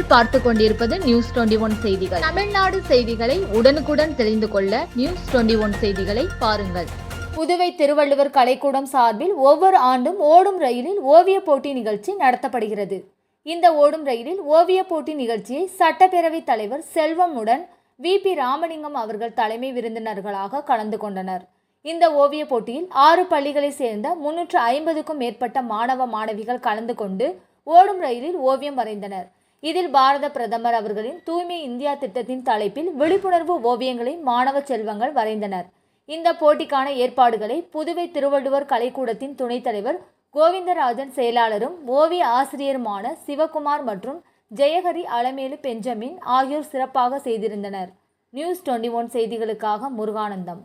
நீங்கள் பார்த்து கொண்டிருப்பது நியூஸ் 21 செய்திகள். தமிழ்நாடு செய்திகளை உடனுக்குடன் தெரிந்து கொள்ள நியூஸ் 21 செய்திகளை பாருங்கள். புதுவை திருவள்ளுவர் கலைக்கூடம் சார்பில் ஒவ்வொரு ஆண்டும் ஓடும் ரயிலில் ஓவிய போட்டி நிகழ்ச்சி நடத்தப்படுகிறது. இந்த ஓடும் ரயிலில் ஓவிய போட்டி நிகழ்ச்சியை சட்டப்பேரவைத் தலைவர் செல்வமுடன் VP ராமலிங்கம் அவர்கள் தலைமை விருந்தினர்களாக கலந்து கொண்டனர். இந்த ஓவிய போட்டியில் 6 பள்ளிகளை சேர்ந்த 350க்கும் மேற்பட்ட மாணவ மாணவிகள் கலந்து கொண்டு ஓடும் ரயிலில் ஓவியம் வரைந்தனர். இதில் பாரத பிரதமர் அவர்களின் தூய்மை இந்தியா திட்டத்தின் தலைப்பில் விழிப்புணர்வு ஓவியங்களை மாணவ செல்வங்கள் வரைந்தனர். இந்த போட்டிக்கான ஏற்பாடுகளை புதுவை திருவள்ளுவர் கலைக்கூடத்தின் துணைத் தலைவர் கோவிந்தராஜன், செயலாளரும் ஓவிய ஆசிரியருமான சிவகுமார் மற்றும் ஜெயஹரி அலமேலு பெஞ்சமின் ஆகியோர் சிறப்பாக செய்திருந்தனர். நியூஸ் 21 செய்திகளுக்காக முருகானந்தம்.